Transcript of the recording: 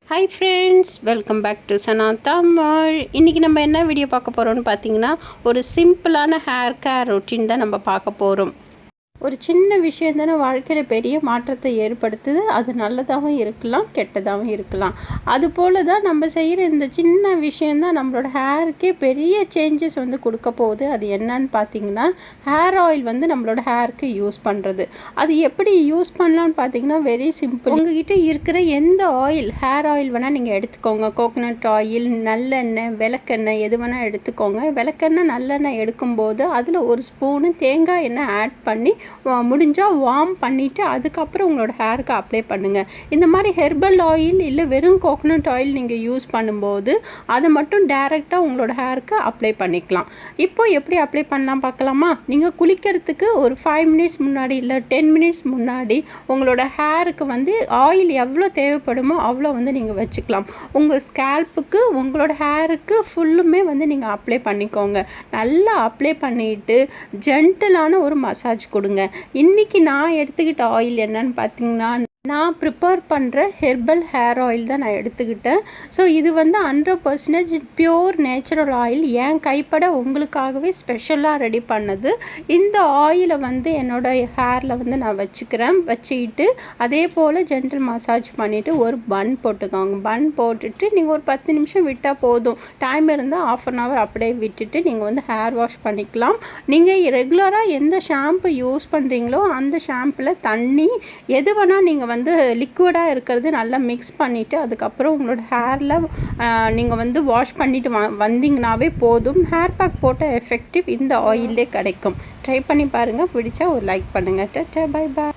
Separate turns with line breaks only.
Hi friends, welcome back to Sana Tamil. இன்றைக்கி நம்ம என்ன வீடியோ பார்க்க போகிறோம்னு பார்த்தீங்கன்னா, ஒரு சிம்பிளான ஹேர் கேர் ரொட்டீன் தான் நம்ம பார்க்க போகிறோம். ஒரு சின்ன விஷயம் தானே வாழ்க்கையில் பெரிய மாற்றத்தை ஏற்படுத்துது. அது நல்லதாகவும் இருக்கலாம், கெட்டதாகவும் இருக்கலாம். அதுபோல் தான் நம்ம செய்கிற இந்த சின்ன விஷயந்தான் நம்மளோட ஹேருக்கே பெரிய சேஞ்சஸ் வந்து கொடுக்க போகுது. அது என்னன்னு பார்த்தீங்கன்னா, ஹேர் ஆயில் வந்து நம்மளோட ஹேருக்கு யூஸ் பண்ணுறது. அது எப்படி யூஸ் பண்ணலான்னு பார்த்தீங்கன்னா, வெரி சிம்பிள். உங்ககிட்ட இருக்கிற எந்த ஆயில், ஹேர் ஆயில் வேணால் நீங்கள் எடுத்துக்கோங்க. கோகோனட் ஆயில், நல்லெண்ணெய், விளக்கெண்ணெய் எது வேணால் எடுத்துக்கோங்க. விளக்கெண்ணெய் நல்லெண்ணெய் எடுக்கும்போது அதில் ஒரு ஸ்பூனு தேங்காய் எண்ணெய் ஆட் பண்ணி முடிஞ்சால் வார்ம் பண்ணிவிட்டு அதுக்கப்புறம் உங்களோட ஹேருக்கு அப்ளை பண்ணுங்கள். இந்த மாதிரி ஹெர்பல் ஆயில் இல்லை வெறும் கோகோனட் ஆயில் நீங்கள் யூஸ் பண்ணும்போது அதை மட்டும் டைரெக்டாக உங்களோட ஹேருக்கு அப்ளை பண்ணிக்கலாம். இப்போ எப்படி அப்ளை பண்ணலாம் பார்க்கலாமா? நீங்கள் குளிக்கிறதுக்கு ஒரு 5 மினிட்ஸ் முன்னாடி இல்லை 10 மினிட்ஸ் முன்னாடி உங்களோட ஹேருக்கு வந்து ஆயில் எவ்வளோ தேவைப்படுமோ அவ்வளோ வந்து நீங்கள் வச்சுக்கலாம். உங்கள் ஸ்கேல்ப்புக்கு உங்களோட ஹேருக்கு ஃபுல்லுமே வந்து நீங்கள் அப்ளை பண்ணிக்கோங்க. நல்லா அப்ளை பண்ணிவிட்டு ஜென்டிலான ஒரு மசாஜ் கொடுங்க. இன்னைக்கு நான் எடுத்துக்கிட்ட ஆயில் என்னன்னு பார்த்தீங்கன்னா, நான் ப்ரிப்பேர் பண்ணுற ஹெர்பல் ஹேர் ஆயில் தான் நான் எடுத்துக்கிட்டேன். ஸோ இது வந்து 100% பியூர் நேச்சுரல் ஆயில். என் கைப்பட உங்களுக்காகவே ஸ்பெஷலாக ரெடி பண்ணது. இந்த ஆயிலை வந்து என்னோடய ஹேரில் வந்து நான் வச்சுக்கிட்டு அதே போல் ஜென்டல் மசாஜ் பண்ணிவிட்டு ஒரு பன் போட்டுக்கோங்க. பன் போட்டுட்டு நீங்கள் ஒரு 10 நிமிஷம் விட்டால் போதும். டைம் இருந்தால் 1/2 hour அப்படியே விட்டுட்டு நீங்கள் வந்து ஹேர் வாஷ் பண்ணிக்கலாம். நீங்கள் ரெகுலராக எந்த ஷாம்பு யூஸ் பண்ணுறீங்களோ அந்த ஷாம்பில் தண்ணி எது வேணால் நீங்கள் வந்து லிக்விடாக இருக்கிறது நல்லா மிக்ஸ் பண்ணிவிட்டு அதுக்கப்புறம் உங்களோட ஹேரில் நீங்கள் வந்து வாஷ் பண்ணிவிட்டு வந்தீங்கன்னாவே போதும். ஹேர் பேக் போட்ட எஃபெக்டிவ் இந்த ஆயிலே கிடைக்கும். ட்ரை பண்ணி பாருங்கள். பிடிச்சா ஒரு லைக் பண்ணுங்கள். Ta-ta, bye bye.